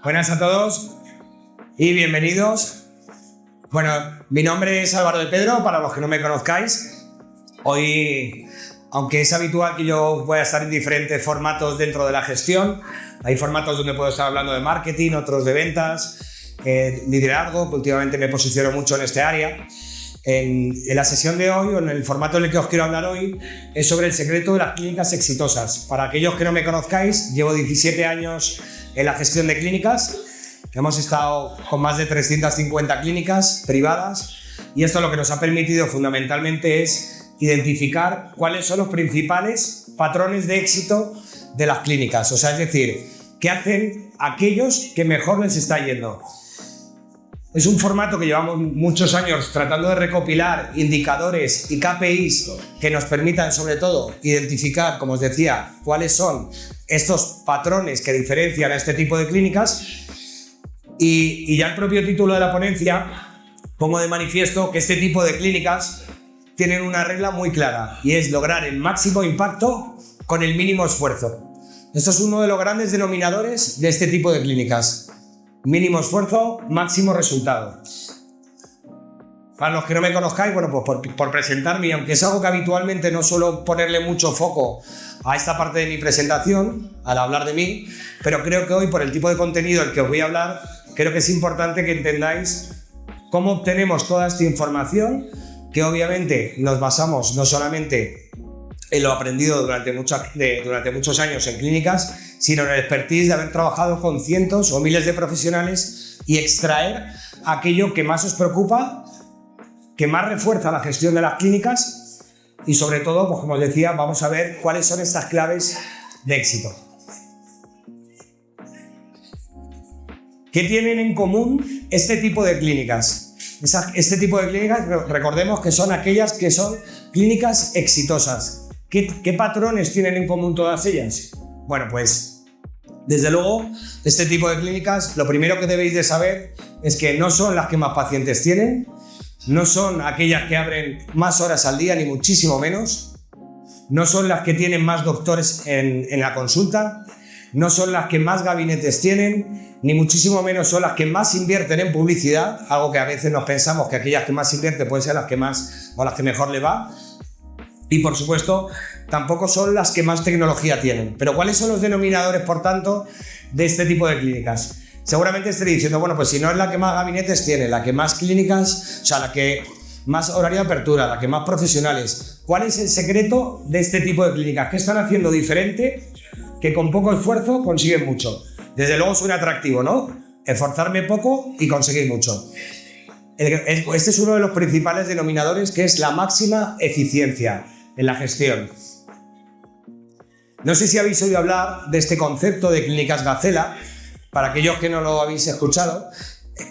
Buenas a todos y bienvenidos. Bueno, mi nombre es Álvaro de Pedro, para los que no me conozcáis. Hoy, aunque es habitual que yo pueda estar en diferentes formatos dentro de la gestión, hay formatos donde puedo estar hablando de marketing, otros de ventas, liderazgo, que últimamente me posiciono mucho en este área. En la sesión de hoy, o en el formato en el que os quiero hablar hoy, es sobre el secreto de las clínicas exitosas. Para aquellos que no me conozcáis, llevo 17 años en la gestión de clínicas. Hemos estado con más de 350 clínicas privadas y esto lo que nos ha permitido fundamentalmente es identificar cuáles son los principales patrones de éxito de las clínicas. O sea, es decir, qué hacen aquellos que mejor les está yendo. Es un formato que llevamos muchos años tratando de recopilar indicadores y KPIs que nos permitan, sobre todo, identificar, como os decía, cuáles son estos patrones que diferencian a este tipo de clínicas. Y ya el propio título de la ponencia pongo de manifiesto que este tipo de clínicas tienen una regla muy clara y es lograr el máximo impacto con el mínimo esfuerzo. Esto es uno de los grandes denominadores de este tipo de clínicas. Mínimo esfuerzo, máximo resultado. Para los que no me conozcáis, bueno, pues por presentarme, y aunque es algo que habitualmente no suelo ponerle mucho foco a esta parte de mi presentación, al hablar de mí, pero creo que hoy, por el tipo de contenido del que os voy a hablar, creo que es importante que entendáis cómo obtenemos toda esta información, que obviamente nos basamos no solamente en lo aprendido durante muchos años en clínicas, sino en el expertise de haber trabajado con cientos o miles de profesionales y extraer aquello que más os preocupa, que más refuerza la gestión de las clínicas y sobre todo, pues como os decía, vamos a ver cuáles son estas claves de éxito. ¿Qué tienen en común este tipo de clínicas? Este tipo de clínicas, recordemos que son aquellas que son clínicas exitosas. ¿Qué patrones tienen en común todas ellas? Bueno, pues desde luego, este tipo de clínicas, lo primero que debéis de saber es que no son las que más pacientes tienen, no son aquellas que abren más horas al día, ni muchísimo menos, no son las que tienen más doctores en la consulta, no son las que más gabinetes tienen, ni muchísimo menos son las que más invierten en publicidad, algo que a veces nos pensamos que aquellas que más invierten pueden ser las que más o las que mejor le va. Y por supuesto, tampoco son las que más tecnología tienen. Pero ¿cuáles son los denominadores, por tanto, de este tipo de clínicas? Seguramente estaréis diciendo, bueno, pues si no es la que más gabinetes tiene, la que más clínicas, o sea, la que más horario de apertura, la que más profesionales. ¿Cuál es el secreto de este tipo de clínicas? ¿Qué están haciendo diferente que con poco esfuerzo consiguen mucho? Desde luego suena atractivo, ¿no? Esforzarme poco y conseguir mucho. Este es uno de los principales denominadores, que es la máxima eficiencia en la gestión. No sé si habéis oído hablar de este concepto de clínicas Gacela. Para aquellos que no lo habéis escuchado,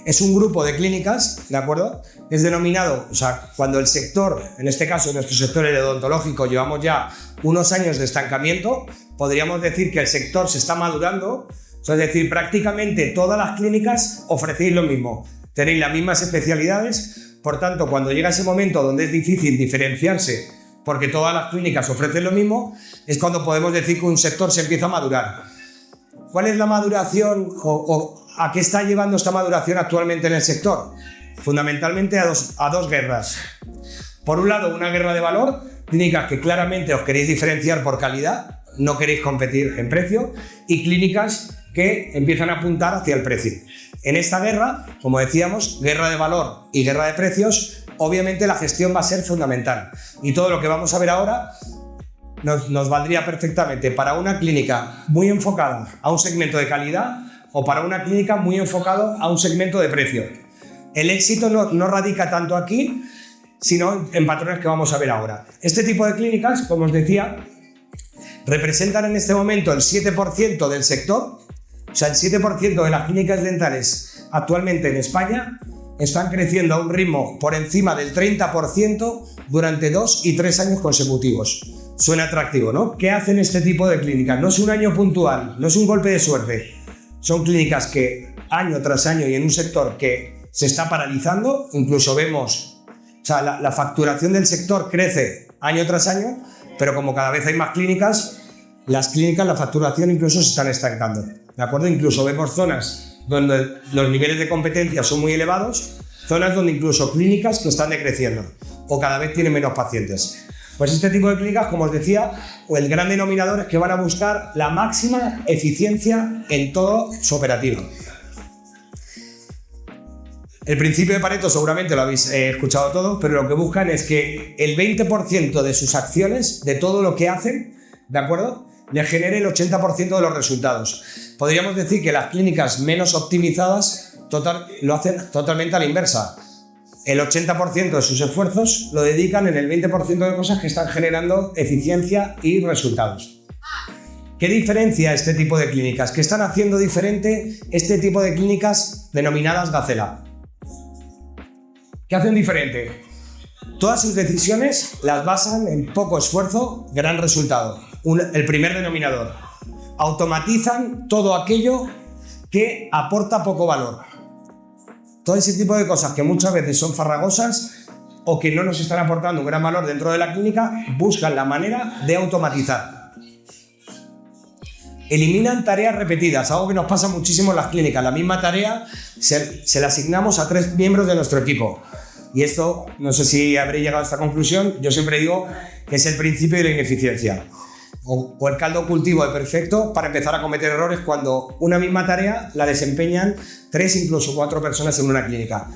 es un grupo de clínicas, ¿de acuerdo? Es denominado, o sea, cuando el sector, en este caso nuestro sector el odontológico, llevamos ya unos años de estancamiento, podríamos decir que el sector se está madurando, o sea, es decir, prácticamente todas las clínicas ofrecéis lo mismo, tenéis las mismas especialidades, por tanto, cuando llega ese momento donde es difícil diferenciarse porque todas las clínicas ofrecen lo mismo, es cuando podemos decir que un sector se empieza a madurar. ¿Cuál es la maduración o a qué está llevando esta maduración actualmente en el sector? Fundamentalmente a dos guerras. Por un lado, una guerra de valor, clínicas que claramente os queréis diferenciar por calidad, no queréis competir en precio, y clínicas que empiezan a apuntar hacia el precio. En esta guerra, como decíamos, guerra de valor y guerra de precios, obviamente la gestión va a ser fundamental. Y todo lo que vamos a ver ahora nos valdría perfectamente para una clínica muy enfocada a un segmento de calidad o para una clínica muy enfocada a un segmento de precio. El éxito no radica tanto aquí, sino en patrones que vamos a ver ahora. Este tipo de clínicas, como os decía, representan en este momento el 7% del sector. O sea, el 7% de las clínicas dentales actualmente en España están creciendo a un ritmo por encima del 30% durante 2 y 3 años consecutivos. Suena atractivo, ¿no? ¿Qué hacen este tipo de clínicas? No es un año puntual, no es un golpe de suerte. Son clínicas que año tras año y en un sector que se está paralizando, incluso vemos, o sea, la facturación del sector crece año tras año, pero como cada vez hay más clínicas, la facturación incluso se están estancando. ¿de acuerdo? Incluso vemos zonas donde los niveles de competencia son muy elevados, zonas donde incluso clínicas que están decreciendo o cada vez tienen menos pacientes. Pues este tipo de clínicas, como os decía, el gran denominador es que van a buscar la máxima eficiencia en todo su operativo. El principio de Pareto seguramente lo habéis escuchado todos, pero lo que buscan es que el 20% de sus acciones, de todo lo que hacen, ¿de acuerdo?, le genere el 80% de los resultados. Podríamos decir que las clínicas menos optimizadas lo hacen totalmente a la inversa. El 80% de sus esfuerzos lo dedican en el 20% de cosas que están generando eficiencia y resultados. ¿Qué diferencia este tipo de clínicas? ¿Qué están haciendo diferente este tipo de clínicas denominadas Gacela? ¿Qué hacen diferente? Todas sus decisiones las basan en poco esfuerzo, gran resultado. El primer denominador. Automatizan todo aquello que aporta poco valor. Todo ese tipo de cosas que muchas veces son farragosas o que no nos están aportando un gran valor dentro de la clínica, buscan la manera de automatizar. Eliminan tareas repetidas, algo que nos pasa muchísimo en las clínicas. La misma tarea se la asignamos a 3 miembros de nuestro equipo. Y esto, no sé si habré llegado a esta conclusión, yo siempre digo que es el principio de la ineficiencia. O el caldo cultivo de perfecto para empezar a cometer errores cuando una misma tarea la desempeñan 3, incluso 4 personas en una clínica.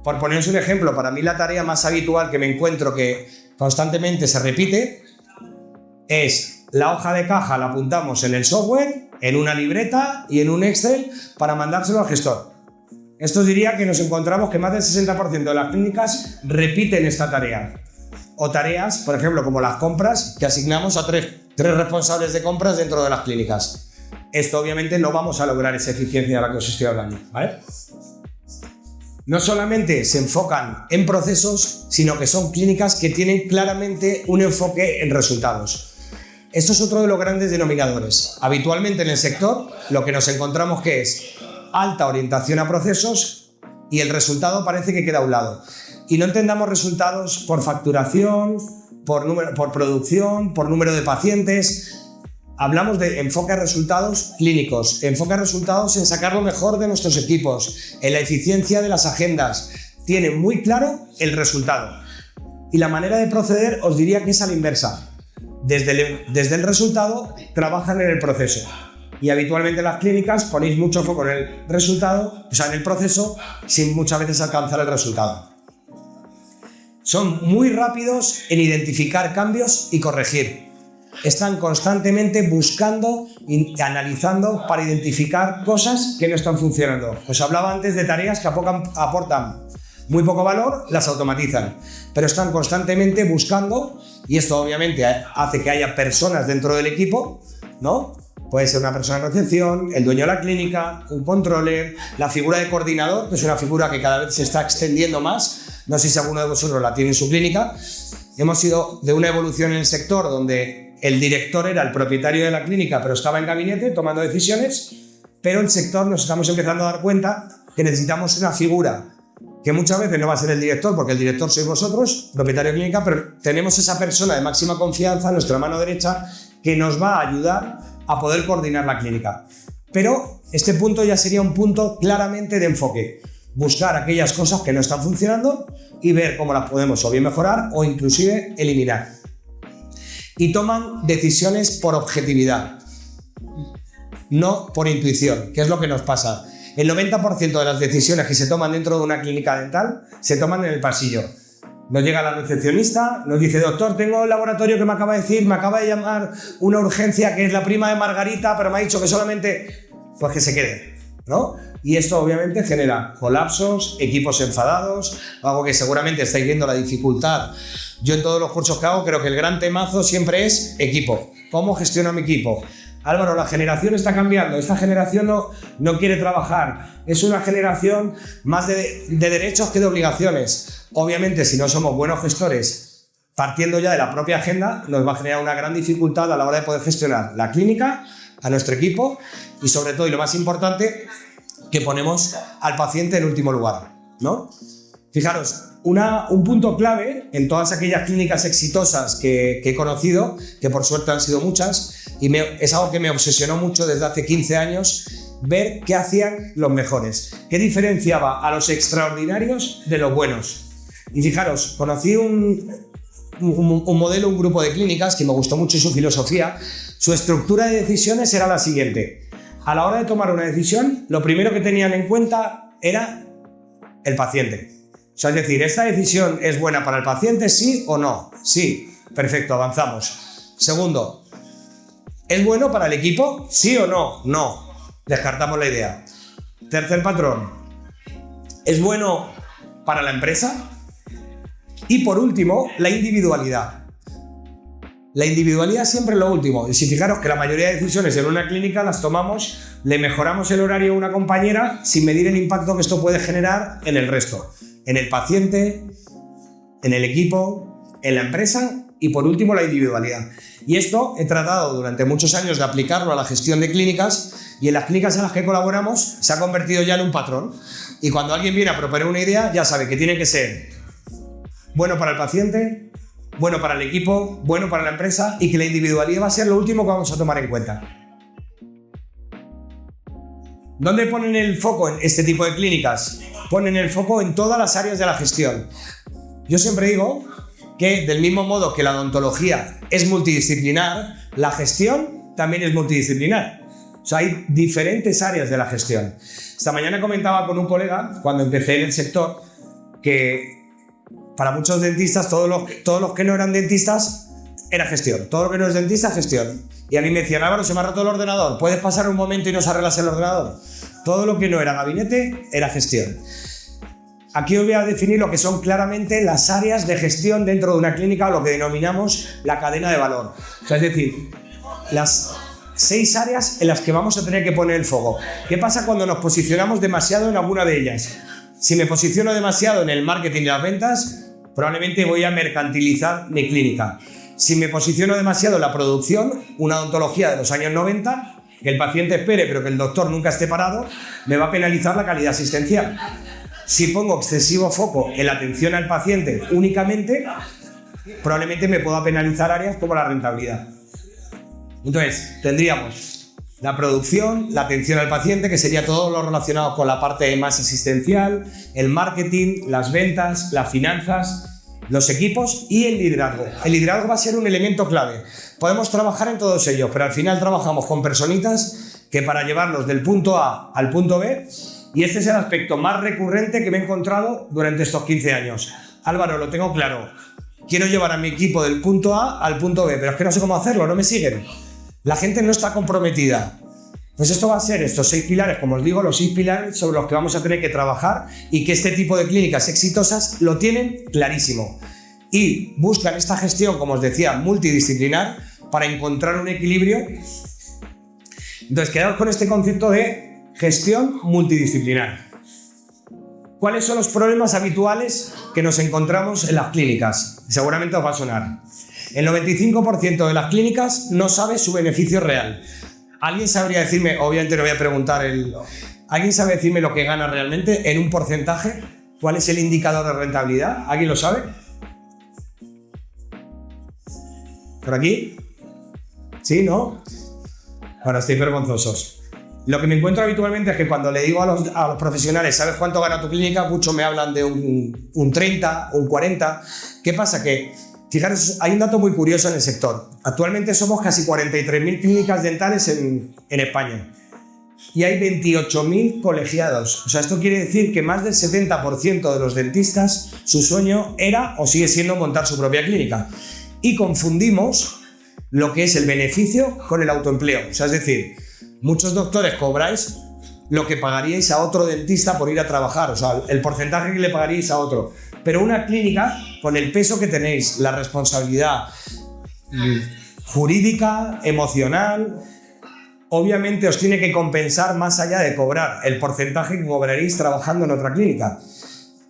Por poneros un ejemplo, para mí la tarea más habitual que me encuentro que constantemente se repite es la hoja de caja, la apuntamos en el software, en una libreta y en un Excel para mandárselo al gestor. Esto diría que nos encontramos que más del 60% de las clínicas repiten esta tarea. O tareas, por ejemplo, como las compras, que asignamos a 3 responsables de compras dentro de las clínicas. Esto obviamente no vamos a lograr esa eficiencia de la que os estoy hablando, ¿vale? No solamente se enfocan en procesos, sino que son clínicas que tienen claramente un enfoque en resultados. Esto es otro de los grandes denominadores. Habitualmente en el sector lo que nos encontramos que es alta orientación a procesos y el resultado parece que queda a un lado. Y no entendamos resultados por facturación, por producción, por número de pacientes. Hablamos de enfoque a resultados clínicos, enfoque a resultados en sacar lo mejor de nuestros equipos, en la eficiencia de las agendas. Tienen muy claro el resultado. Y la manera de proceder os diría que es a la inversa. Desde el resultado trabajan en el proceso. Y habitualmente en las clínicas ponéis mucho foco en el resultado, o sea, en el proceso, sin muchas veces alcanzar el resultado. Son muy rápidos en identificar cambios y corregir. Están constantemente buscando y analizando para identificar cosas que no están funcionando. Os hablaba antes de tareas que aportan muy poco valor, las automatizan, pero están constantemente buscando, y esto obviamente hace que haya personas dentro del equipo, ¿no? Puede ser una persona de recepción, el dueño de la clínica, un controller, la figura de coordinador, que es una figura que cada vez se está extendiendo más. No sé si alguno de vosotros la tiene en su clínica. Hemos ido de una evolución en el sector donde el director era el propietario de la clínica, pero estaba en gabinete tomando decisiones, pero el sector nos estamos empezando a dar cuenta que necesitamos una figura que muchas veces no va a ser el director, porque el director sois vosotros, propietario de clínica, pero tenemos esa persona de máxima confianza en nuestra mano derecha que nos va a ayudar a poder coordinar la clínica. Pero este punto ya sería un punto claramente de enfoque. Buscar aquellas cosas que no están funcionando y ver cómo las podemos o bien mejorar o inclusive eliminar. Y toman decisiones por objetividad, no por intuición, que es lo que nos pasa. El 90% de las decisiones que se toman dentro de una clínica dental se toman en el pasillo. Nos llega la recepcionista, nos dice: doctor, tengo el laboratorio que me acaba de decir, me acaba de llamar una urgencia que es la prima de Margarita, pero me ha dicho que solamente, pues que se quede, ¿no? Y esto obviamente genera colapsos, equipos enfadados, algo que seguramente estáis viendo la dificultad. Yo en todos los cursos que hago creo que el gran temazo siempre es equipo. ¿Cómo gestiono mi equipo? Álvaro, la generación está cambiando, esta generación no quiere trabajar, es una generación más de derechos que de obligaciones. Obviamente, si no somos buenos gestores, partiendo ya de la propia agenda, nos va a generar una gran dificultad a la hora de poder gestionar la clínica, a nuestro equipo y sobre todo, y lo más importante, que ponemos al paciente en último lugar, ¿no? Fijaros, un punto clave en todas aquellas clínicas exitosas que he conocido, que por suerte han sido muchas, y es algo que me obsesionó mucho desde hace 15 años, ver qué hacían los mejores, qué diferenciaba a los extraordinarios de los buenos. Y fijaros, conocí un modelo, un grupo de clínicas que me gustó mucho su filosofía. Su estructura de decisiones era la siguiente: a la hora de tomar una decisión, lo primero que tenían en cuenta era el paciente. O sea, es decir, ¿esta decisión es buena para el paciente, sí o no? Sí, perfecto, avanzamos. Segundo, ¿es bueno para el equipo? ¿Sí o no? No, descartamos la idea. Tercer patrón, ¿es bueno para la empresa? Y por último, la individualidad. La individualidad siempre es lo último. Y si fijaros que la mayoría de decisiones en una clínica las tomamos, le mejoramos el horario a una compañera sin medir el impacto que esto puede generar en el resto. En el paciente, en el equipo, en la empresa y por último la individualidad. Y esto he tratado durante muchos años de aplicarlo a la gestión de clínicas y en las clínicas en las que colaboramos se ha convertido ya en un patrón. Y cuando alguien viene a proponer una idea ya sabe que tiene que ser bueno para el paciente, bueno para el equipo, bueno para la empresa y que la individualidad va a ser lo último que vamos a tomar en cuenta. ¿Dónde ponen el foco en este tipo de clínicas? Ponen el foco en todas las áreas de la gestión. Yo siempre digo que del mismo modo que la odontología es multidisciplinar, la gestión también es multidisciplinar. O sea, hay diferentes áreas de la gestión. Esta mañana comentaba con un colega, cuando empecé en el sector, que para muchos dentistas, todos los que no eran dentistas, era gestión. Todo lo que no es dentista, gestión. Y a mí me decían: Álvaro, se me ha roto el ordenador, ¿puedes pasar un momento y nos arreglas el ordenador? Todo lo que no era gabinete, era gestión. Aquí os voy a definir lo que son claramente las áreas de gestión dentro de una clínica, o lo que denominamos la cadena de valor. O sea, es decir, las 6 áreas en las que vamos a tener que poner el foco. ¿Qué pasa cuando nos posicionamos demasiado en alguna de ellas? Si me posiciono demasiado en el marketing y las ventas, probablemente voy a mercantilizar mi clínica. Si me posiciono demasiado en la producción, una odontología de los años 90, que el paciente espere pero que el doctor nunca esté parado, me va a penalizar la calidad asistencial. Si pongo excesivo foco en la atención al paciente únicamente, probablemente me pueda penalizar áreas como la rentabilidad. Entonces, tendríamos la producción, la atención al paciente, que sería todo lo relacionado con la parte más asistencial, el marketing, las ventas, las finanzas, los equipos y el liderazgo. El liderazgo va a ser un elemento clave. Podemos trabajar en todos ellos, pero al final trabajamos con personitas que para llevarlos del punto A al punto B, y este es el aspecto más recurrente que me he encontrado durante estos 15 años. Álvaro, lo tengo claro, quiero llevar a mi equipo del punto A al punto B, pero es que no sé cómo hacerlo, no me siguen. La gente no está comprometida. Pues esto va a ser estos 6 pilares, como os digo, los 6 pilares sobre los que vamos a tener que trabajar y que este tipo de clínicas exitosas lo tienen clarísimo. Y buscan esta gestión, como os decía, multidisciplinar para encontrar un equilibrio. Entonces, quedaos con este concepto de gestión multidisciplinar. ¿Cuáles son los problemas habituales que nos encontramos en las clínicas? Seguramente os va a sonar. El 95% de las clínicas no sabe su beneficio real. ¿Alguien sabría decirme, obviamente no voy a preguntar ¿alguien sabe decirme lo que gana realmente en un porcentaje? ¿Cuál es el indicador de rentabilidad? ¿Alguien lo sabe? ¿Por aquí? ¿Sí? ¿No? Ahora estoy vergonzosos. Lo que me encuentro habitualmente es que cuando le digo a los profesionales, ¿sabes cuánto gana tu clínica? Muchos me hablan de un 30, un 40. ¿Qué pasa? Que, fijaros, hay un dato muy curioso en el sector. Actualmente somos casi 43.000 clínicas dentales en España y hay 28.000 colegiados. O sea, esto quiere decir que más del 70% de los dentistas, su sueño era o sigue siendo montar su propia clínica. Y confundimos lo que es el beneficio con el autoempleo. O sea, es decir, muchos doctores cobráis lo que pagaríais a otro dentista por ir a trabajar, o sea, el porcentaje que le pagaríais a otro. Pero una clínica, con el peso que tenéis, la responsabilidad jurídica, emocional, obviamente os tiene que compensar más allá de cobrar el porcentaje que cobraréis trabajando en otra clínica.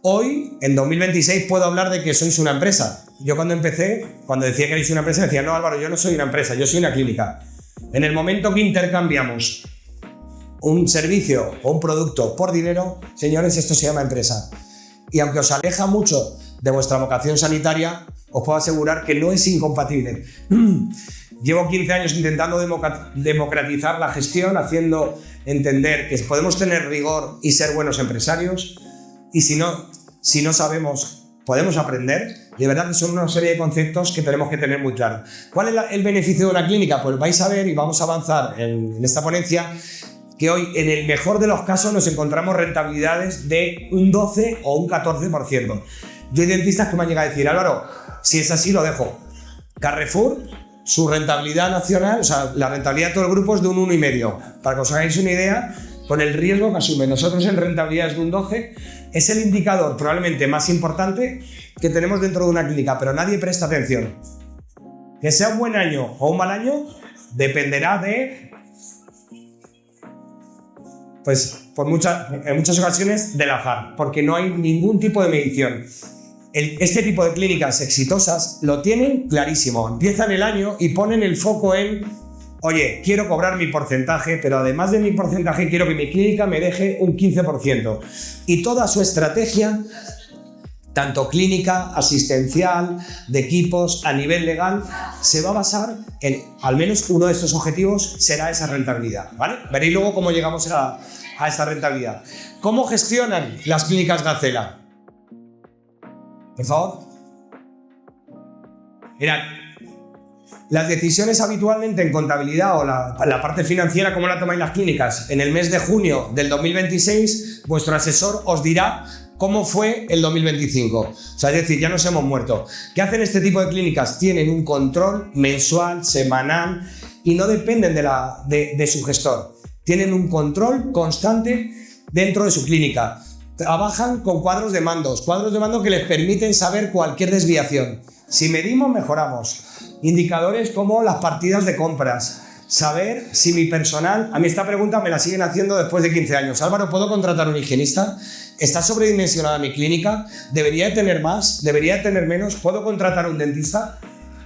Hoy, en 2026, puedo hablar de que sois una empresa. Yo cuando empecé, cuando decía que erais una empresa, decía: no, Álvaro, yo no soy una empresa, yo soy una clínica. En el momento que intercambiamos un servicio o un producto por dinero, señores, esto se llama empresa. Y aunque os aleja mucho de vuestra vocación sanitaria, os puedo asegurar que no es incompatible. Llevo 15 años intentando democratizar la gestión, haciendo entender que podemos tener rigor y ser buenos empresarios, y si no sabemos, podemos aprender. De verdad que son una serie de conceptos que tenemos que tener muy claros. ¿Cuál es el beneficio de una clínica? Pues vais a ver, y vamos a avanzar en esta ponencia, que hoy, en el mejor de los casos, nos encontramos rentabilidades de un 12 o un 14%. Yo hay dentistas que me han llegado a decir: Álvaro, si es así, lo dejo. Carrefour, su rentabilidad nacional, o sea, la rentabilidad de todo el grupo es de un 1,5. Para que os hagáis una idea, con el riesgo que asume. Nosotros en rentabilidades de un 12, es el indicador probablemente más importante que tenemos dentro de una clínica, pero nadie presta atención. Que sea un buen año o un mal año dependerá de, pues en muchas ocasiones, del azar, porque no hay ningún tipo de medición. Este tipo de clínicas exitosas lo tienen clarísimo. Empiezan el año y ponen el foco en: oye, quiero cobrar mi porcentaje, pero además de mi porcentaje quiero que mi clínica me deje un 15%. Y toda su estrategia, tanto clínica, asistencial, de equipos, a nivel legal, se va a basar en, al menos uno de estos objetivos será esa rentabilidad, ¿vale? Veréis luego cómo llegamos a esta rentabilidad. ¿Cómo gestionan las clínicas Gacela? Por favor. Mirad, las decisiones habitualmente en contabilidad o la parte financiera, ¿cómo la tomáis las clínicas? En el mes de junio del 2026, vuestro asesor os dirá cómo fue el 2025. O sea, es decir, ya nos hemos muerto. ¿Qué hacen este tipo de clínicas? Tienen un control mensual, semanal, y no dependen de su gestor. Tienen un control constante dentro de su clínica. Trabajan con cuadros de mando que les permiten saber cualquier desviación. Si medimos, mejoramos. Indicadores como las partidas de compras. Saber si mi personal... A mí esta pregunta me la siguen haciendo después de 15 años. Álvaro, ¿puedo contratar un higienista? ¿Está sobredimensionada mi clínica? ¿Debería de tener más? ¿Debería de tener menos? ¿Puedo contratar un dentista?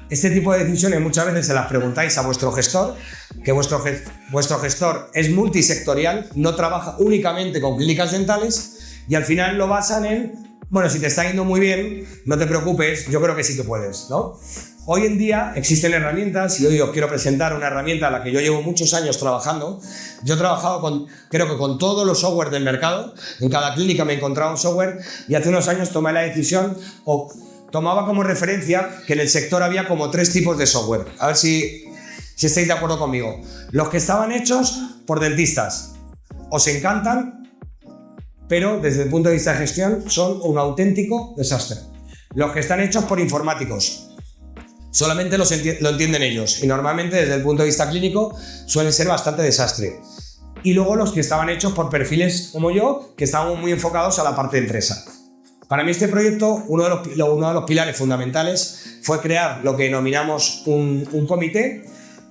Este tipo de decisiones muchas veces se las preguntáis a vuestro gestor, que vuestro gestor es multisectorial, no trabaja únicamente con clínicas dentales, y al final lo basan en: bueno, si te está yendo muy bien, no te preocupes, yo creo que sí que puedes, ¿no? Hoy en día existen herramientas, y hoy os quiero presentar una herramienta a la que yo llevo muchos años trabajando. Yo he trabajado creo que con todos los software del mercado. En cada clínica me encontraba un software, y hace unos años tomé la decisión, o tomaba como referencia, que en el sector había como 3 tipos de software. A ver si estáis de acuerdo conmigo. Los que estaban hechos por dentistas. Os encantan, pero desde el punto de vista de gestión son un auténtico desastre. Los que están hechos por informáticos. Solamente lo entienden ellos, y normalmente desde el punto de vista clínico suelen ser bastante desastre. Y luego los que estaban hechos por perfiles como yo, que estaban muy enfocados a la parte de empresa. Para mí este proyecto, uno de los pilares fundamentales fue crear lo que denominamos un comité,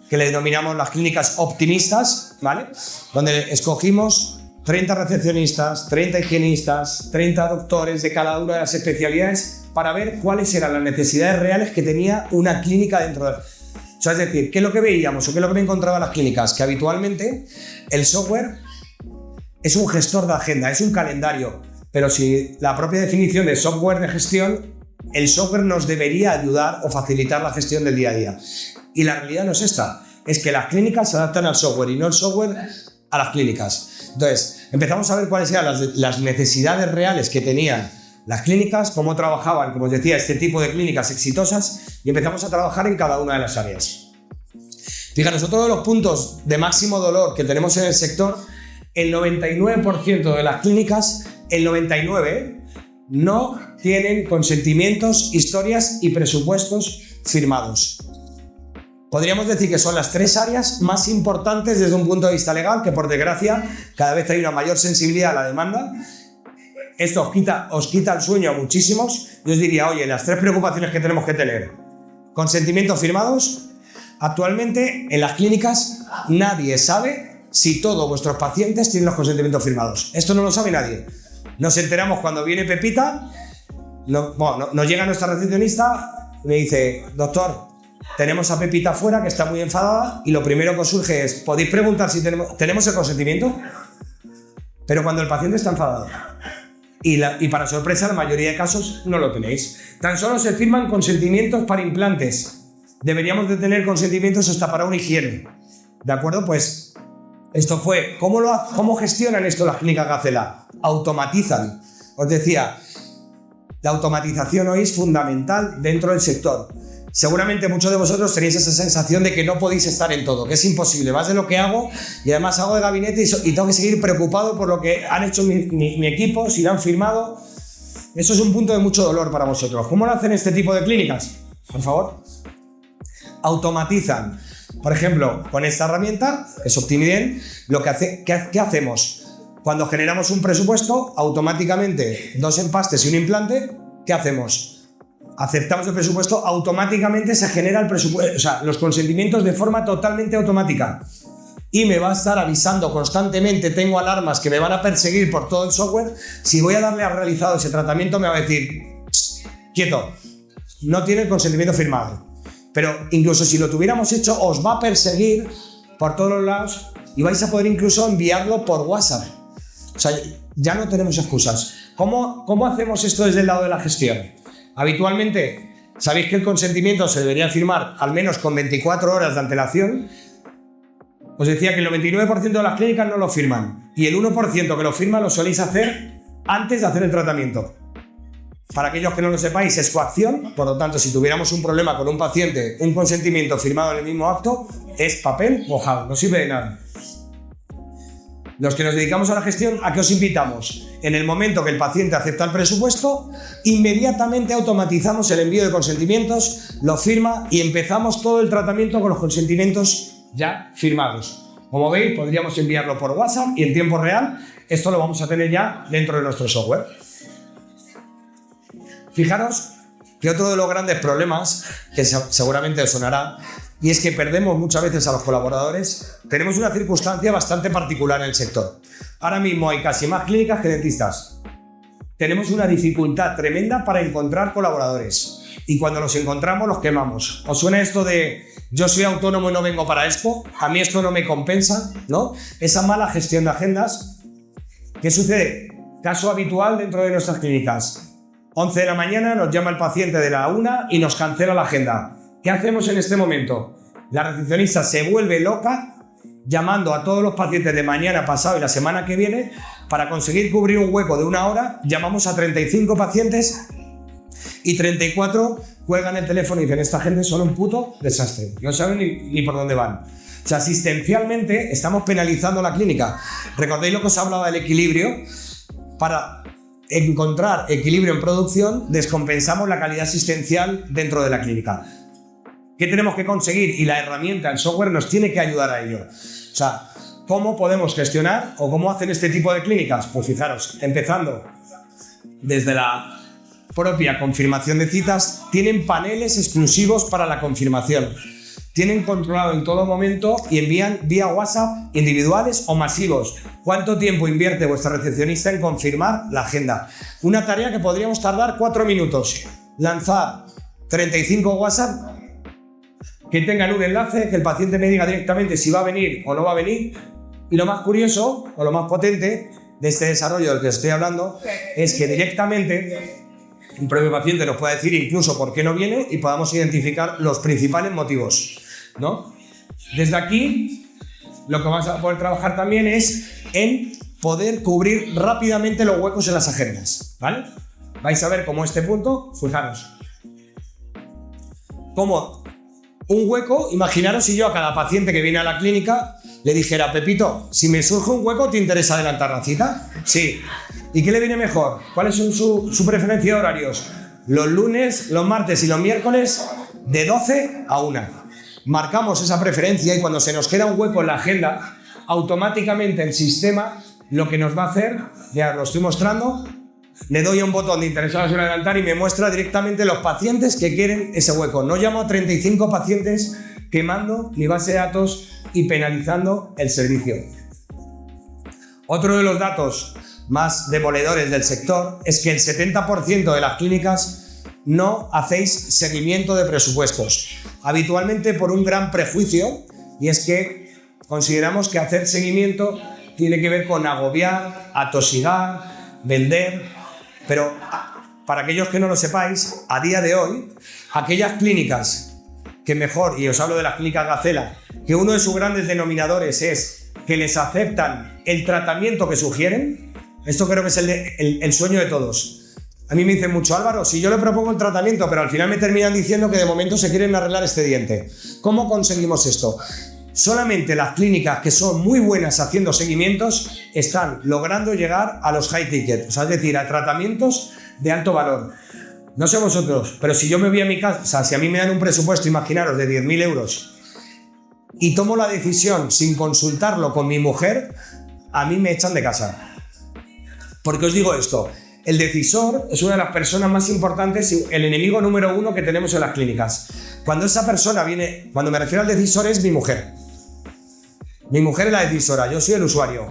que le denominamos las clínicas optimistas, ¿vale? Donde escogimos 30 recepcionistas, 30 higienistas, 30 doctores de cada una de las especialidades, para ver cuáles eran las necesidades reales que tenía una clínica dentro de... O sea, es decir, ¿qué es lo que veíamos o qué es lo que me encontraba en las clínicas? Que habitualmente el software es un gestor de agenda, es un calendario, pero si la propia definición de software de gestión, el software nos debería ayudar o facilitar la gestión del día a día. Y la realidad no es esta, es que las clínicas se adaptan al software y no el software a las clínicas. Entonces, empezamos a ver cuáles eran las necesidades reales que tenían las clínicas, cómo trabajaban, como os decía, este tipo de clínicas exitosas, y empezamos a trabajar en cada una de las áreas. Fijaros, otro de los puntos de máximo dolor que tenemos en el sector, el 99% de las clínicas, el 99%, no tienen consentimientos, historias y presupuestos firmados. Podríamos decir que son las 3 áreas más importantes desde un punto de vista legal, que por desgracia cada vez hay una mayor sensibilidad a la demanda. Esto os quita el sueño a muchísimos. Yo os diría, oye, las 3 preocupaciones que tenemos que tener: consentimientos firmados. Actualmente en las clínicas nadie sabe si todos vuestros pacientes tienen los consentimientos firmados. Esto no lo sabe nadie. Nos enteramos cuando viene Pepita, nos llega nuestra recepcionista y me dice: doctor, tenemos a Pepita afuera que está muy enfadada, y lo primero que os surge es: ¿podéis preguntar si tenemos el consentimiento? Pero cuando el paciente está enfadado. y para sorpresa, la mayoría de casos no lo tenéis. Tan solo se firman consentimientos para implantes. Deberíamos de tener consentimientos hasta para una higiene. ¿De acuerdo? Pues esto fue. ¿Cómo gestionan esto las clínicas Gacela? Automatizan. Os decía, la automatización hoy es fundamental dentro del sector. Seguramente muchos de vosotros tenéis esa sensación de que no podéis estar en todo, que es imposible. Más de lo que hago, y además hago de gabinete y tengo que seguir preocupado por lo que han hecho mi equipo, si lo han firmado. Eso es un punto de mucho dolor para vosotros. ¿Cómo lo hacen este tipo de clínicas? Por favor. Automatizan. Por ejemplo, con esta herramienta, que es Optimiden, ¿qué hacemos? Cuando generamos un presupuesto, automáticamente 2 empastes y un implante, ¿qué hacemos? Aceptamos el presupuesto, automáticamente se genera el presupuesto, o sea, los consentimientos de forma totalmente automática. Y me va a estar avisando constantemente, tengo alarmas que me van a perseguir por todo el software. Si voy a darle a realizado ese tratamiento, me va a decir, quieto, no tiene el consentimiento firmado. Pero incluso si lo tuviéramos hecho, os va a perseguir por todos los lados y vais a poder incluso enviarlo por WhatsApp. O sea, ya no tenemos excusas. ¿Cómo hacemos esto desde el lado de la gestión? Habitualmente, sabéis que el consentimiento se debería firmar al menos con 24 horas de antelación. Os decía que el 99% de las clínicas no lo firman y el 1% que lo firma lo soléis hacer antes de hacer el tratamiento. Para aquellos que no lo sepáis, es coacción, por lo tanto, si tuviéramos un problema con un paciente, un consentimiento firmado en el mismo acto es papel mojado, no sirve de nada. Los que nos dedicamos a la gestión, ¿a qué os invitamos? En el momento que el paciente acepta el presupuesto, inmediatamente automatizamos el envío de consentimientos, lo firma y empezamos todo el tratamiento con los consentimientos ya firmados. Como veis, podríamos enviarlo por WhatsApp y en tiempo real esto lo vamos a tener ya dentro de nuestro software. Fijaros que otro de los grandes problemas, que seguramente os sonará, y es que perdemos muchas veces a los colaboradores. Tenemos una circunstancia bastante particular en el sector. Ahora mismo hay casi más clínicas que dentistas. Tenemos una dificultad tremenda para encontrar colaboradores. Y cuando los encontramos, los quemamos. ¿Os suena esto de yo soy autónomo y no vengo para esto? A mí esto no me compensa, ¿no? Esa mala gestión de agendas. ¿Qué sucede? Caso habitual dentro de nuestras clínicas. 11 de la mañana nos llama el paciente de la 1 y nos cancela la agenda. ¿Qué hacemos en este momento? La recepcionista se vuelve loca llamando a todos los pacientes de mañana, pasado y la semana que viene para conseguir cubrir un hueco de 1 hora. Llamamos a 35 pacientes y 34 cuelgan el teléfono y dicen esta gente son un puto desastre, no saben ni por dónde van. O sea, asistencialmente estamos penalizando la clínica. ¿Recordéis lo que os hablaba del equilibrio? Para encontrar equilibrio en producción, descompensamos la calidad asistencial dentro de la clínica. ¿Qué tenemos que conseguir? Y la herramienta, el software, nos tiene que ayudar a ello. O sea, ¿cómo podemos gestionar o cómo hacen este tipo de clínicas? Pues fijaros, empezando desde la propia confirmación de citas, tienen paneles exclusivos para la confirmación. Tienen controlado en todo momento y envían vía WhatsApp individuales o masivos. ¿Cuánto tiempo invierte vuestra recepcionista en confirmar la agenda? Una tarea que podríamos tardar 4 minutos. Lanzar 35 WhatsApp que tengan un enlace, que el paciente me diga directamente si va a venir o no va a venir. Y lo más curioso o lo más potente de este desarrollo del que os estoy hablando es que directamente un propio paciente nos pueda decir incluso por qué no viene y podamos identificar los principales motivos, ¿no? Desde aquí, lo que vamos a poder trabajar también es en poder cubrir rápidamente los huecos en las agendas, ¿vale? Vais a ver cómo este punto, fijaros, como un hueco, imaginaros si yo a cada paciente que viene a la clínica le dijera, Pepito, si me surge un hueco, ¿te interesa adelantar la cita? Sí. ¿Y qué le viene mejor? ¿Cuáles son su preferencia de horarios? Los lunes, los martes y los miércoles de 12 a 1. Marcamos esa preferencia y cuando se nos queda un hueco en la agenda, automáticamente el sistema lo que nos va a hacer, ya lo estoy mostrando, le doy a un botón de interesados en adelantar y me muestra directamente los pacientes que quieren ese hueco. No llamo a 35 pacientes quemando mi base de datos y penalizando el servicio. Otro de los datos más demoledores del sector es que el 70% de las clínicas no hacéis seguimiento de presupuestos. Habitualmente por un gran prejuicio, y es que consideramos que hacer seguimiento tiene que ver con agobiar, atosigar, vender. Pero para aquellos que no lo sepáis, a día de hoy, aquellas clínicas que mejor, y os hablo de las clínicas Gacela, que uno de sus grandes denominadores es que les aceptan el tratamiento que sugieren, esto creo que es el sueño de todos. A mí me dicen mucho, Álvaro, si yo le propongo el tratamiento, pero al final me terminan diciendo que de momento se quieren arreglar este diente. ¿Cómo conseguimos esto? Solamente las clínicas que son muy buenas haciendo seguimientos están logrando llegar a los high ticket, o sea, es decir, a tratamientos de alto valor. No sé vosotros, pero si yo me voy a mi casa, o sea, si a mí me dan un presupuesto, imaginaros, de 10.000 euros y tomo la decisión sin consultarlo con mi mujer, a mí me echan de casa. ¿Por qué os digo esto? El decisor es una de las personas más importantes, el enemigo número uno que tenemos en las clínicas. Cuando esa persona viene, cuando me refiero al decisor, es mi mujer. Mi mujer es la decisora, yo soy el usuario.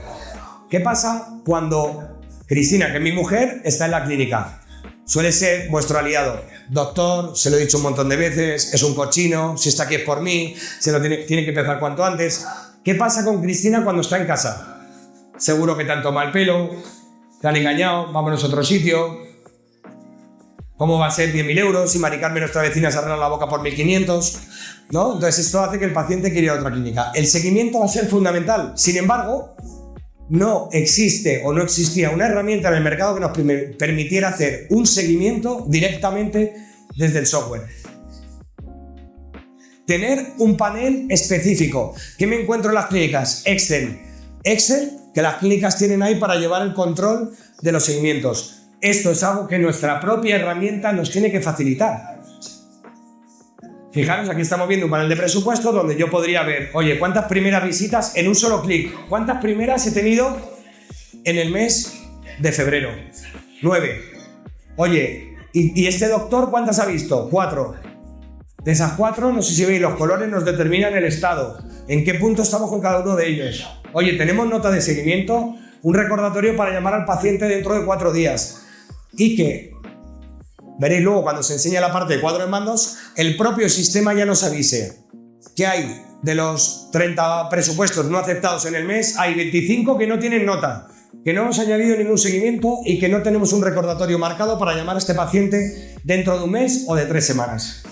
¿Qué pasa cuando Cristina, que es mi mujer, está en la clínica? Suele ser vuestro aliado. Doctor, se lo he dicho un montón de veces, es un cochino, si está aquí es por mí, se lo tiene que empezar cuanto antes. ¿Qué pasa con Cristina cuando está en casa? Seguro que te han tomado el pelo, te han engañado, vámonos a otro sitio. ¿Cómo va a ser 10.000 euros si Mari Carmen, nuestra vecina, se arregla la boca por 1.500? ¿No? Entonces esto hace que el paciente quiera ir a otra clínica. El seguimiento va a ser fundamental. Sin embargo, no existe o no existía una herramienta en el mercado que nos permitiera hacer un seguimiento directamente desde el software. Tener un panel específico. ¿Qué me encuentro en las clínicas? Excel, que las clínicas tienen ahí para llevar el control de los seguimientos. Esto es algo que nuestra propia herramienta nos tiene que facilitar. Fijaros, aquí estamos viendo un panel de presupuesto donde yo podría ver, oye, ¿cuántas primeras visitas en un solo clic? ¿Cuántas primeras he tenido en el mes de febrero? 9. Oye, ¿y este doctor cuántas ha visto? 4. De esas 4, no sé si veis, los colores nos determinan el estado. ¿En qué punto estamos con cada uno de ellos? Oye, tenemos nota de seguimiento, un recordatorio para llamar al paciente dentro de 4 días. Y que, veréis luego cuando se enseña la parte de cuadro de mandos, el propio sistema ya nos avise que hay de los 30 presupuestos no aceptados en el mes, hay 25 que no tienen nota, que no hemos añadido ningún seguimiento y que no tenemos un recordatorio marcado para llamar a este paciente dentro de un mes o de 3 semanas.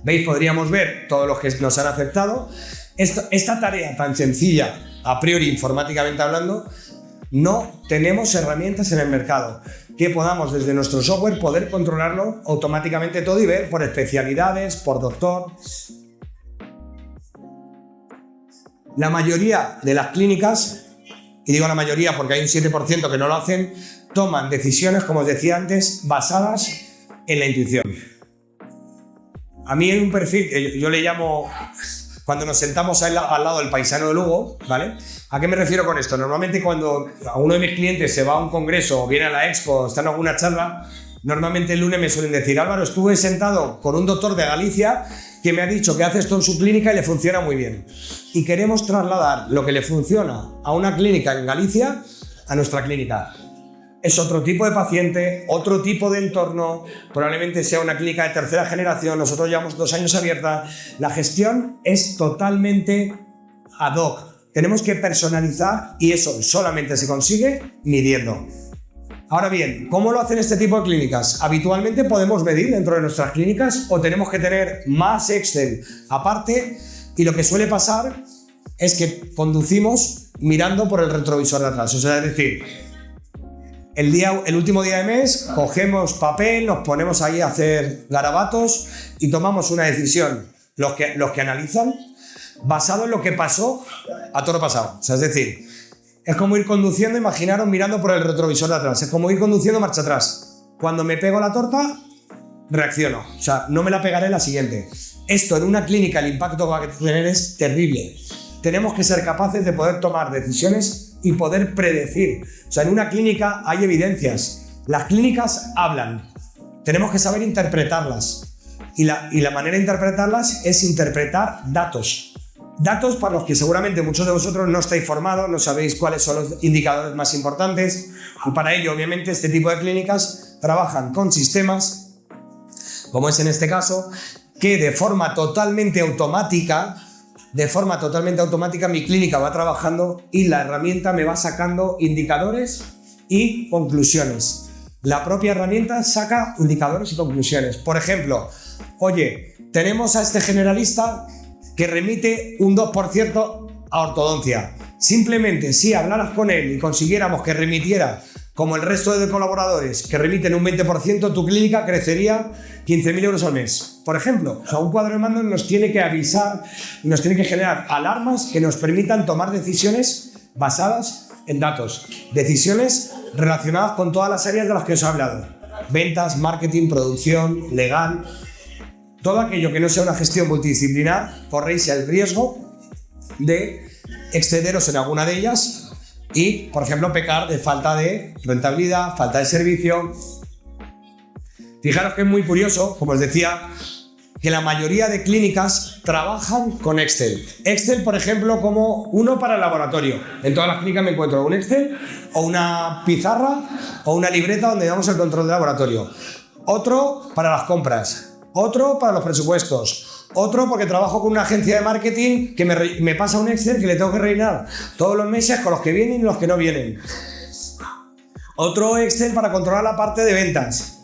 ¿Veis? Podríamos ver todos los que nos han aceptado. Esta tarea tan sencilla, a priori informáticamente hablando, no tenemos herramientas en el mercado que podamos desde nuestro software poder controlarlo automáticamente todo y ver por especialidades, por doctor. La mayoría de las clínicas, y digo la mayoría porque hay un 7% que no lo hacen, toman decisiones, como os decía antes, basadas en la intuición. A mí hay un perfil que yo le llamo, cuando nos sentamos al lado del paisano de Lugo, ¿vale? ¿A qué me refiero con esto? Normalmente cuando a uno de mis clientes se va a un congreso o viene a la expo, está en alguna charla, normalmente el lunes me suelen decir, Álvaro, estuve sentado con un doctor de Galicia que me ha dicho que hace esto en su clínica y le funciona muy bien. Y queremos trasladar lo que le funciona a una clínica en Galicia a nuestra clínica. Es otro tipo de paciente, otro tipo de entorno, probablemente sea una clínica de tercera generación, nosotros llevamos 2 años abierta. La gestión es totalmente ad hoc. Tenemos que personalizar y eso solamente se consigue midiendo. Ahora bien, ¿cómo lo hacen este tipo de clínicas? Habitualmente podemos medir dentro de nuestras clínicas o tenemos que tener más Excel aparte, y lo que suele pasar es que conducimos mirando por el retrovisor de atrás. O sea, es decir, el último día de mes cogemos papel, nos ponemos ahí a hacer garabatos y tomamos una decisión, los que analizan, basado en lo que pasó a toro pasado. O sea, es decir, es como ir conduciendo, imaginaros mirando por el retrovisor de atrás, es como ir conduciendo marcha atrás. Cuando me pego la torta, reacciono, o sea, no me la pegaré en la siguiente. Esto en una clínica, el impacto que va a tener es terrible. Tenemos que ser capaces de poder tomar decisiones y poder predecir. O sea, en una clínica hay evidencias. Las clínicas hablan. Tenemos que saber interpretarlas. Y la manera de interpretarlas es interpretar datos. Datos para los que seguramente muchos de vosotros no estáis formados, no sabéis cuáles son los indicadores más importantes. Y para ello, obviamente, este tipo de clínicas trabajan con sistemas, como es en este caso, que de forma totalmente automática mi clínica va trabajando y la herramienta me va sacando indicadores y conclusiones. la propia herramienta saca indicadores y conclusiones. Por ejemplo, oye, tenemos a este generalista que remite un 2% a ortodoncia. Simplemente si hablaras con él y consiguiéramos que remitiera como el resto de colaboradores que remiten un 20%, tu clínica crecería 15.000 euros al mes. Por ejemplo, o sea, un cuadro de mando nos tiene que avisar, nos tiene que generar alarmas que nos permitan tomar decisiones basadas en datos. Decisiones relacionadas con todas las áreas de las que os he hablado. Ventas, marketing, producción, legal. Todo aquello que no sea una gestión multidisciplinar, corréis el riesgo de excederos en alguna de ellas y, por ejemplo, pecar de falta de rentabilidad, falta de servicio. Fijaros que es muy curioso, como os decía, que la mayoría de clínicas trabajan con Excel. Excel, por ejemplo, como uno para el laboratorio. En todas las clínicas me encuentro un Excel o una pizarra o una libreta donde damos el control del laboratorio. Otro para las compras. Otro para los presupuestos. Otro porque trabajo con una agencia de marketing que me pasa un Excel que le tengo que rellenar todos los meses con los que vienen y los que no vienen. Otro Excel para controlar la parte de ventas.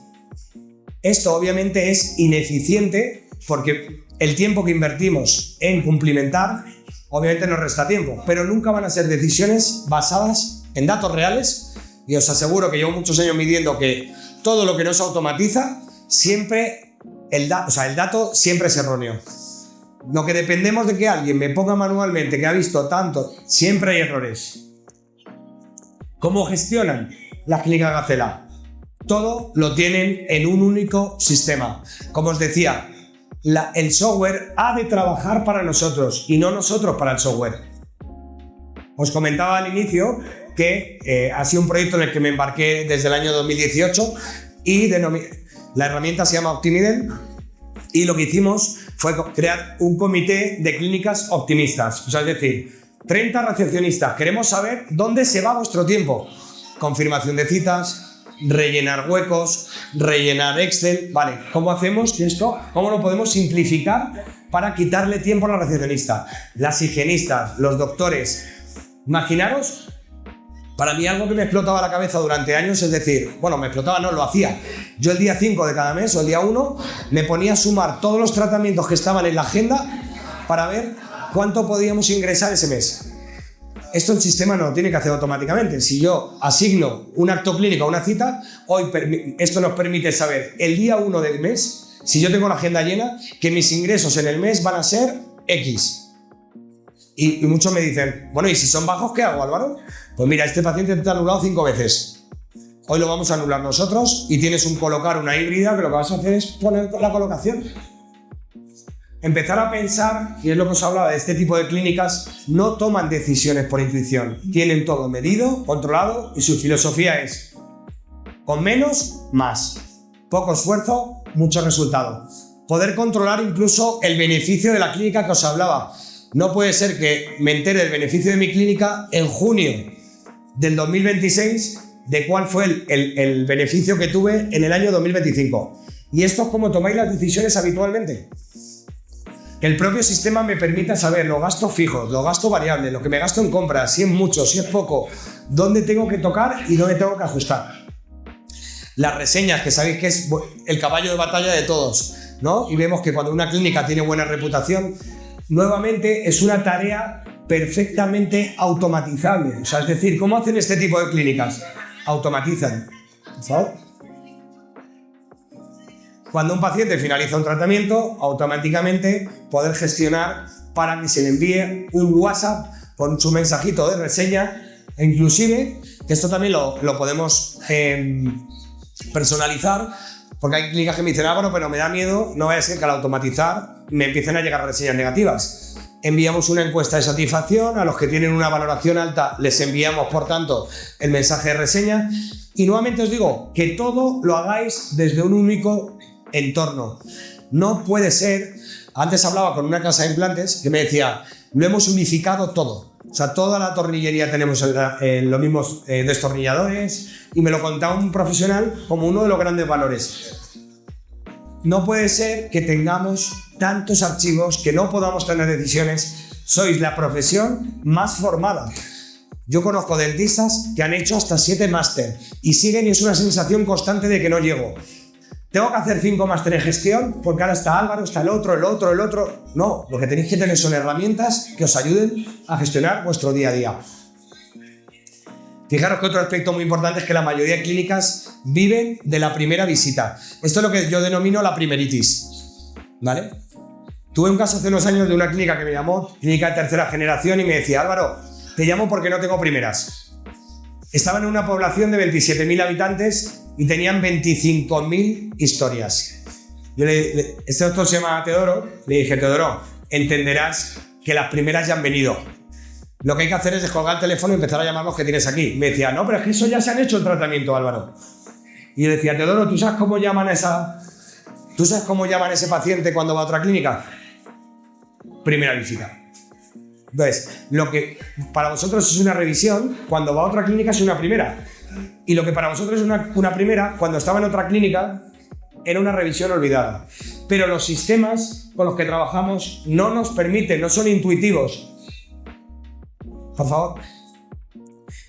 Esto obviamente es ineficiente porque el tiempo que invertimos en cumplimentar obviamente nos resta tiempo, pero nunca van a ser decisiones basadas en datos reales y os aseguro que llevo muchos años midiendo que todo lo que no se automatiza siempre el dato siempre es erróneo. Lo que dependemos de que alguien me ponga manualmente, que ha visto tanto, siempre hay errores. ¿Cómo gestionan las clínicas Gacela? Todo lo tienen en un único sistema. Como os decía, el software ha de trabajar para nosotros y no nosotros para el software. Os comentaba al inicio que ha sido un proyecto en el que me embarqué desde el año 2018 y la herramienta se llama Optimidel y lo que hicimos fue crear un comité de clínicas optimistas. O sea, es decir, 30 recepcionistas. Queremos saber dónde se va vuestro tiempo. Confirmación de citas, rellenar huecos, rellenar Excel. Vale, ¿cómo hacemos esto? ¿Cómo lo podemos simplificar para quitarle tiempo a la recepcionista? Las higienistas, los doctores. Imaginaros, para mí algo que me explotaba la cabeza durante años, es decir, bueno, me explotaba, no, lo hacía. Yo el día 5 de cada mes o el día 1 me ponía a sumar todos los tratamientos que estaban en la agenda para ver cuánto podíamos ingresar ese mes. Esto el sistema no lo tiene que hacer automáticamente. Si yo asigno un acto clínico a una cita, esto nos permite saber el día 1 del mes, si yo tengo la agenda llena, que mis ingresos en el mes van a ser X. Y muchos me dicen, bueno, ¿y si son bajos qué hago, Álvaro? Pues mira, este paciente te ha anulado 5 veces. Hoy lo vamos a anular nosotros y tienes una híbrida que lo que vas a hacer es poner la colocación. Empezar a pensar, y es lo que os hablaba de este tipo de clínicas, no toman decisiones por intuición. Tienen todo medido, controlado y su filosofía es con menos, más. Poco esfuerzo, mucho resultado. Poder controlar incluso el beneficio de la clínica que os hablaba. No puede ser que me entere del beneficio de mi clínica en junio del 2026 de cuál fue el beneficio que tuve en el año 2025. Y esto es como tomáis las decisiones habitualmente. Que el propio sistema me permita saber los gastos fijos, los gastos variables, lo que me gasto en compras, si es mucho, si es poco, dónde tengo que tocar y dónde tengo que ajustar. Las reseñas, que sabéis que es el caballo de batalla de todos, ¿no? Y vemos que cuando una clínica tiene buena reputación, nuevamente es una tarea perfectamente automatizable. O sea, es decir, ¿cómo hacen este tipo de clínicas? Automatizan. ¿Sabes? Cuando un paciente finaliza un tratamiento, automáticamente poder gestionar para que se le envíe un WhatsApp con su mensajito de reseña, e inclusive, que esto también lo podemos personalizar, porque hay clínicas que me dicen, bueno, pero me da miedo, no vaya a ser que al automatizar me empiecen a llegar reseñas negativas. Enviamos una encuesta de satisfacción, a los que tienen una valoración alta les enviamos, por tanto, el mensaje de reseña. Y nuevamente os digo, que todo lo hagáis desde un único entorno. No puede ser, antes hablaba con una casa de implantes que me decía, lo hemos unificado todo. O sea, toda la tornillería tenemos los mismos destornilladores, y me lo contaba un profesional como uno de los grandes valores. No puede ser que tengamos tantos archivos, que no podamos tener decisiones. Sois la profesión más formada. Yo conozco dentistas que han hecho hasta 7 máster y siguen y es una sensación constante de que no llego. Tengo que hacer 5 máster en gestión porque ahora está Álvaro, está el otro. No, lo que tenéis que tener son herramientas que os ayuden a gestionar vuestro día a día. Fijaros que otro aspecto muy importante es que la mayoría de clínicas viven de la primera visita. Esto es lo que yo denomino la primeritis, ¿vale? Tuve un caso hace unos años de una clínica que me llamó, clínica de tercera generación, y me decía: Álvaro, te llamo porque no tengo primeras. Estaban en una población de 27.000 habitantes y tenían 25.000 historias. Este doctor se llama Teodoro, le dije: Teodoro, entenderás que las primeras ya han venido. Lo que hay que hacer es descolgar el teléfono y empezar a llamar los que tienes aquí. Me decía: no, pero es que eso ya se han hecho el tratamiento, Álvaro. Y yo le decía: Teodoro, ¿tú sabes cómo llaman a ese paciente cuando va a otra clínica? Primera visita. Entonces, lo que para vosotros es una revisión, cuando va a otra clínica es una primera. Y lo que para vosotros es una primera, cuando estaba en otra clínica, era una revisión olvidada. Pero los sistemas con los que trabajamos no nos permiten, no son intuitivos. Por favor.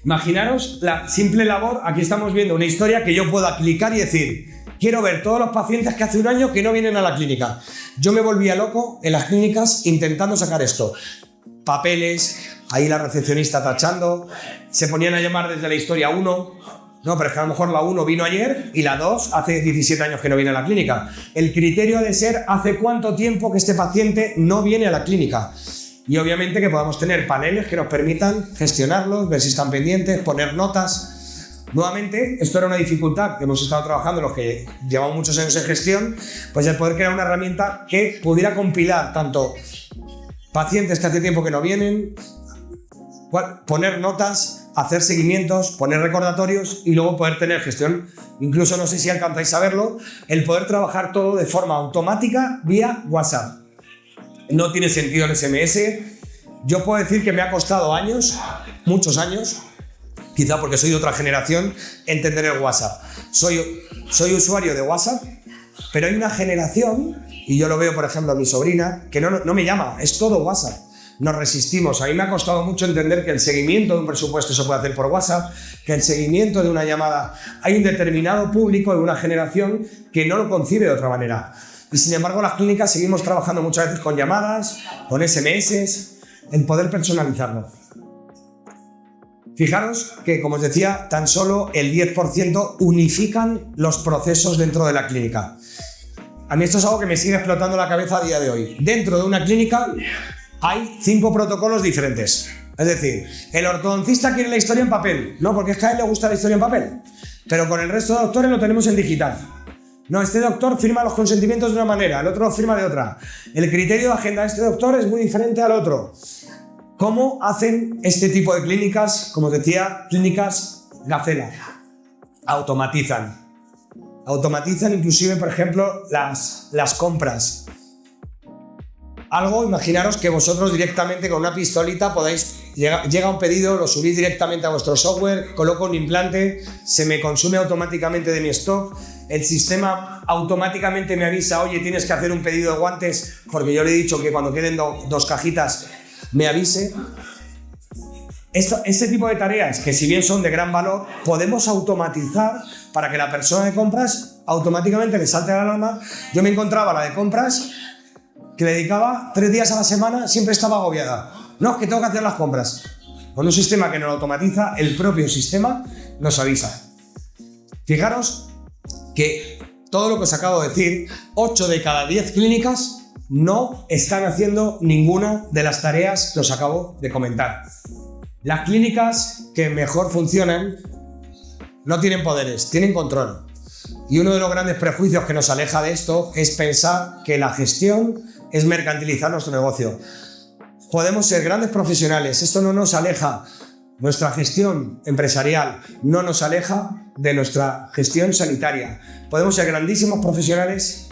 Imaginaros la simple labor, aquí estamos viendo una historia que yo pueda clicar y decir: quiero ver todos los pacientes que hace un año que no vienen a la clínica. Yo me volvía loco en las clínicas intentando sacar esto. Papeles, ahí la recepcionista tachando, se ponían a llamar desde la historia 1. No, pero es que a lo mejor la 1 vino ayer y la 2 hace 17 años que no viene a la clínica. El criterio ha de ser hace cuánto tiempo que este paciente no viene a la clínica. Y obviamente que podamos tener paneles que nos permitan gestionarlos, ver si están pendientes, poner notas. Nuevamente, esto era una dificultad que hemos estado trabajando los que llevamos muchos años en gestión, pues el poder crear una herramienta que pudiera compilar tanto pacientes que hace tiempo que no vienen, poner notas, hacer seguimientos, poner recordatorios y luego poder tener gestión. Incluso, no sé si alcanzáis a verlo, el poder trabajar todo de forma automática vía WhatsApp. No tiene sentido el SMS. Yo puedo decir que me ha costado años, muchos años, quizá porque soy de otra generación, entender el WhatsApp. Soy usuario de WhatsApp, pero hay una generación, y yo lo veo por ejemplo a mi sobrina, que no me llama, es todo WhatsApp. Nos resistimos. A mí me ha costado mucho entender que el seguimiento de un presupuesto se puede hacer por WhatsApp, que el seguimiento de una llamada, hay un determinado público de una generación que no lo concibe de otra manera. Y sin embargo, las clínicas seguimos trabajando muchas veces con llamadas, con SMS, en poder personalizarlo. Fijaros que, como os decía, tan solo el 10% unifican los procesos dentro de la clínica. A mí esto es algo que me sigue explotando la cabeza a día de hoy. Dentro de una clínica hay 5 protocolos diferentes. Es decir, el ortodoncista quiere la historia en papel. No, porque es que a él le gusta la historia en papel. Pero con el resto de doctores lo tenemos en digital. No, este doctor firma los consentimientos de una manera, el otro firma de otra. El criterio de agenda de este doctor es muy diferente al otro. ¿Cómo hacen este tipo de clínicas? Como os decía, clínicas Gacela. Automatizan. Automatizan inclusive, por ejemplo, las compras. Algo, imaginaros que vosotros directamente con una pistolita podáis, llega un pedido, lo subís directamente a vuestro software, coloco un implante, se me consume automáticamente de mi stock, el sistema automáticamente me avisa: oye, tienes que hacer un pedido de guantes, porque yo le he dicho que cuando queden 2 cajitas me avise. Este tipo de tareas, que si bien son de gran valor, podemos automatizar para que la persona de compras automáticamente le salte la alarma. Yo me encontraba la de compras que le dedicaba 3 días a la semana, siempre estaba agobiada. No, es que tengo que hacer las compras. Con un sistema que nos lo automatiza, el propio sistema nos avisa. Fijaros que todo lo que os acabo de decir, 8 de cada 10 clínicas no están haciendo ninguna de las tareas que os acabo de comentar. Las clínicas que mejor funcionan no tienen poderes, tienen control. Y uno de los grandes prejuicios que nos aleja de esto es pensar que la gestión es mercantilizar nuestro negocio. Podemos ser grandes profesionales, esto no nos aleja. Nuestra gestión empresarial no nos aleja de nuestra gestión sanitaria. Podemos ser grandísimos profesionales.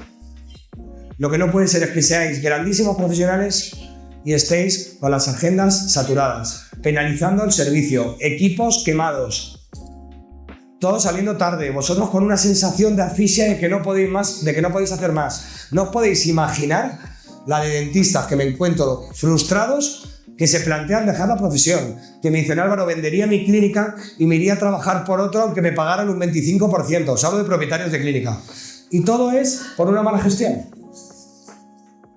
Lo que no puede ser es que seáis grandísimos profesionales y estéis con las agendas saturadas, penalizando el servicio, equipos quemados, todos saliendo tarde, vosotros con una sensación de asfixia de que no podéis más, de que no podéis hacer más. No os podéis imaginar la de dentistas que me encuentro frustrados que se plantean dejar la profesión, que me dicen, Álvaro, vendería mi clínica y me iría a trabajar por otro aunque me pagaran un 25%. Os hablo de propietarios de clínica. Y todo es por una mala gestión.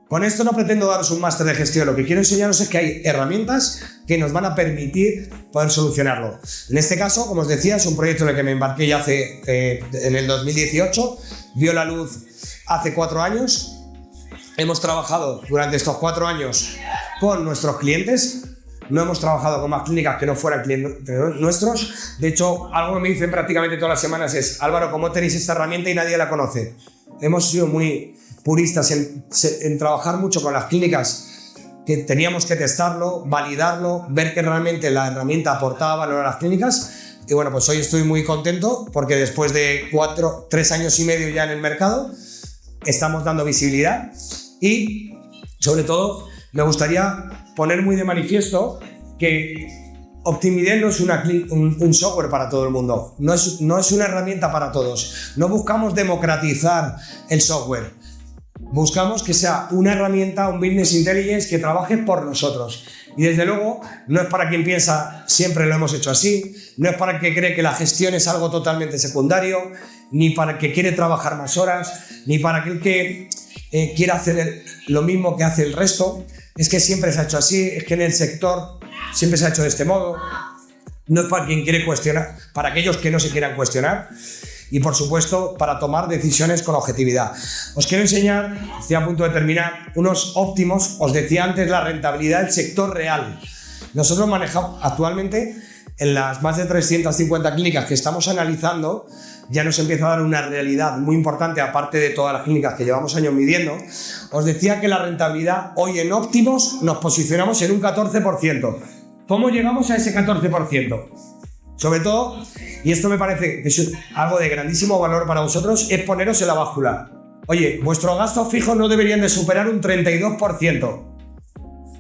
Con esto no pretendo daros un máster de gestión, lo que quiero enseñaros es que hay herramientas que nos van a permitir poder solucionarlo. En este caso, como os decía, es un proyecto en el que me embarqué ya en el 2018, vio la luz hace 4 años. Hemos trabajado durante estos 4 años con nuestros clientes, no hemos trabajado con más clínicas que no fueran clientes nuestros. De hecho, algo que me dicen prácticamente todas las semanas es, Álvaro, ¿cómo tenéis esta herramienta y nadie la conoce? Hemos sido muy puristas en trabajar mucho con las clínicas, que teníamos que testarlo, validarlo, ver que realmente la herramienta aportaba valor a las clínicas. Y bueno, pues hoy estoy muy contento porque después de 3 años y medio ya en el mercado, estamos dando visibilidad y, sobre todo, me gustaría poner muy de manifiesto que Optimidel no es un software para todo el mundo, no es una herramienta para todos. No buscamos democratizar el software, buscamos que sea una herramienta, un business intelligence que trabaje por nosotros. Y desde luego no es para quien piensa siempre lo hemos hecho así, no es para el que cree que la gestión es algo totalmente secundario, ni para el que quiere trabajar más horas, ni para aquel que quiera hacer lo mismo que hace el resto. Es que siempre se ha hecho así, es que en el sector siempre se ha hecho de este modo. No es para quien quiere cuestionar, para aquellos que no se quieran cuestionar y, por supuesto, para tomar decisiones con objetividad. Os quiero enseñar, estoy a punto de terminar, unos óptimos. Os decía antes la rentabilidad del sector real. Nosotros manejamos actualmente en las más de 350 clínicas que estamos analizando, ya nos empieza a dar una realidad muy importante, aparte de todas las clínicas que llevamos años midiendo. Os decía que la rentabilidad hoy en óptimos nos posicionamos en un 14%. ¿Cómo llegamos a ese 14%? Sobre todo, y esto me parece que es algo de grandísimo valor para vosotros, es poneros en la báscula. Oye, vuestros gastos fijos no deberían de superar un 32%.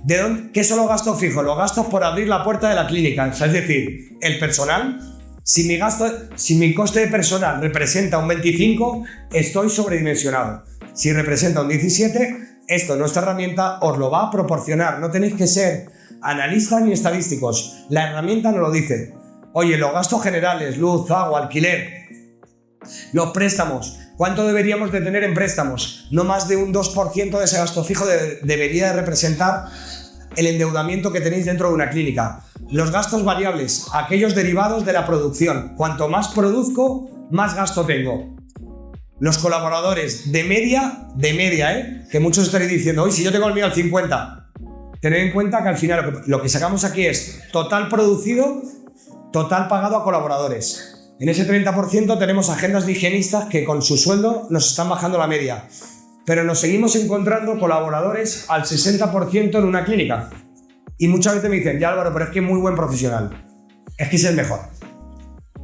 ¿De dónde? ¿Qué son los gastos fijos? Los gastos por abrir la puerta de la clínica. Es decir, el personal. Si mi coste de personal representa un 25, estoy sobredimensionado. Si representa un 17, esto, nuestra herramienta, os lo va a proporcionar. No tenéis que ser analistas ni estadísticos. La herramienta nos lo dice. Oye, los gastos generales, luz, agua, alquiler, los préstamos, ¿cuánto deberíamos de tener en préstamos? No más de un 2% de ese gasto fijo debería de representar el endeudamiento que tenéis dentro de una clínica. Los gastos variables, aquellos derivados de la producción. Cuanto más produzco, más gasto tengo. Los colaboradores de media, que muchos estaréis diciendo, hoy si yo tengo el mío al 50, tened en cuenta que al final lo que sacamos aquí es total producido, total pagado a colaboradores. En ese 30% tenemos agendas de higienistas que con su sueldo nos están bajando la media. Pero nos seguimos encontrando colaboradores al 60% en una clínica. Y muchas veces me dicen, ya Álvaro, pero es que es muy buen profesional. Es que es el mejor.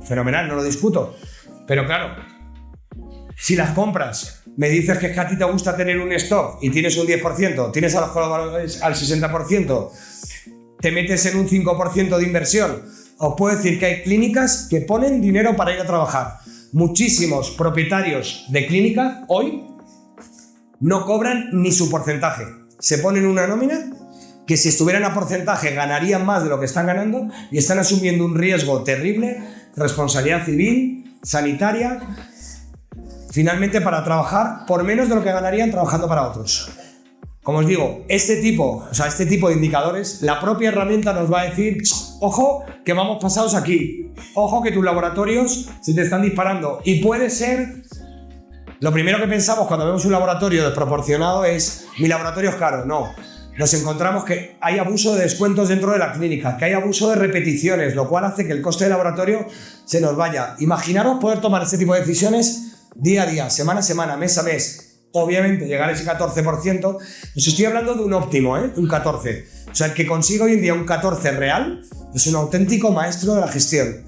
Fenomenal, no lo discuto. Pero claro, si las compras, me dices que es que a ti te gusta tener un stock y tienes un 10%, tienes a los colaboradores al 60%, te metes en un 5% de inversión, os puedo decir que hay clínicas que ponen dinero para ir a trabajar. Muchísimos propietarios de clínica hoy no cobran ni su porcentaje. Se ponen una nómina que si estuvieran a porcentaje ganarían más de lo que están ganando y están asumiendo un riesgo terrible, responsabilidad civil, sanitaria, finalmente para trabajar por menos de lo que ganarían trabajando para otros. Como os digo, este tipo de indicadores, la propia herramienta nos va a decir, ojo que vamos pasados aquí, ojo que tus laboratorios se te están disparando y puede ser. Lo primero que pensamos cuando vemos un laboratorio desproporcionado es, mi laboratorio es caro. No, nos encontramos que hay abuso de descuentos dentro de la clínica, que hay abuso de repeticiones, lo cual hace que el coste del laboratorio se nos vaya. Imaginaros poder tomar este tipo de decisiones día a día, semana a semana, mes a mes. Obviamente llegar a ese 14%, os estoy hablando de un óptimo, un 14%. O sea, el que consigue hoy en día un 14% real es un auténtico maestro de la gestión.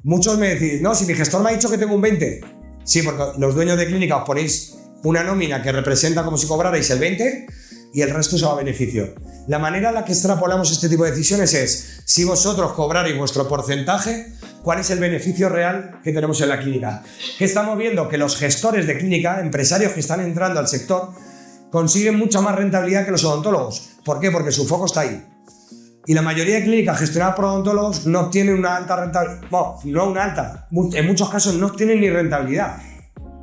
Muchos me decís, no, si mi gestor me ha dicho que tengo un 20%. Sí, porque los dueños de clínica os ponéis una nómina que representa como si cobrarais el 20% y el resto se va a beneficio. La manera en la que extrapolamos este tipo de decisiones es, si vosotros cobrarais vuestro porcentaje, ¿cuál es el beneficio real que tenemos en la clínica? ¿Qué estamos viendo? Que los gestores de clínica, empresarios que están entrando al sector, consiguen mucha más rentabilidad que los odontólogos. ¿Por qué? Porque su foco está ahí. Y la mayoría de clínicas gestionadas por odontólogos no tienen una alta rentabilidad, bueno, no una alta, en muchos casos no tienen ni rentabilidad,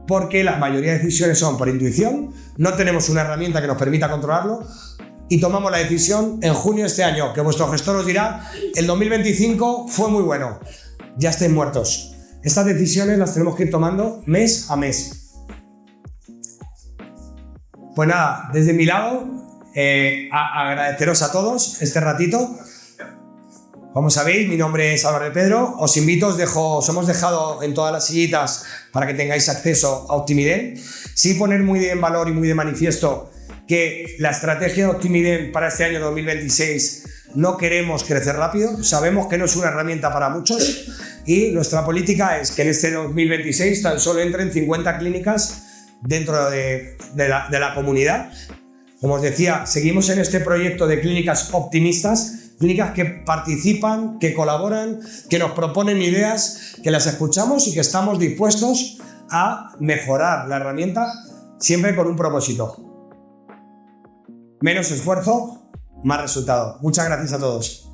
porque la mayoría de decisiones son por intuición, no tenemos una herramienta que nos permita controlarlo y tomamos la decisión en junio de este año, que vuestro gestor os dirá, el 2025 fue muy bueno, ya estáis muertos. Estas decisiones las tenemos que ir tomando mes a mes. Pues nada, desde mi lado, agradeceros a todos este ratito. Como sabéis, mi nombre es Álvaro de Pedro. Os invito, os hemos dejado en todas las sillitas para que tengáis acceso a Optimiden. Sí poner muy en valor y muy de manifiesto que la estrategia de Optimiden para este año 2026 no queremos crecer rápido. Sabemos que no es una herramienta para muchos y nuestra política es que en este 2026 tan solo entren 50 clínicas dentro de la comunidad. Como os decía, seguimos en este proyecto de clínicas optimistas, clínicas que participan, que colaboran, que nos proponen ideas, que las escuchamos y que estamos dispuestos a mejorar la herramienta siempre con un propósito. Menos esfuerzo, más resultado. Muchas gracias a todos.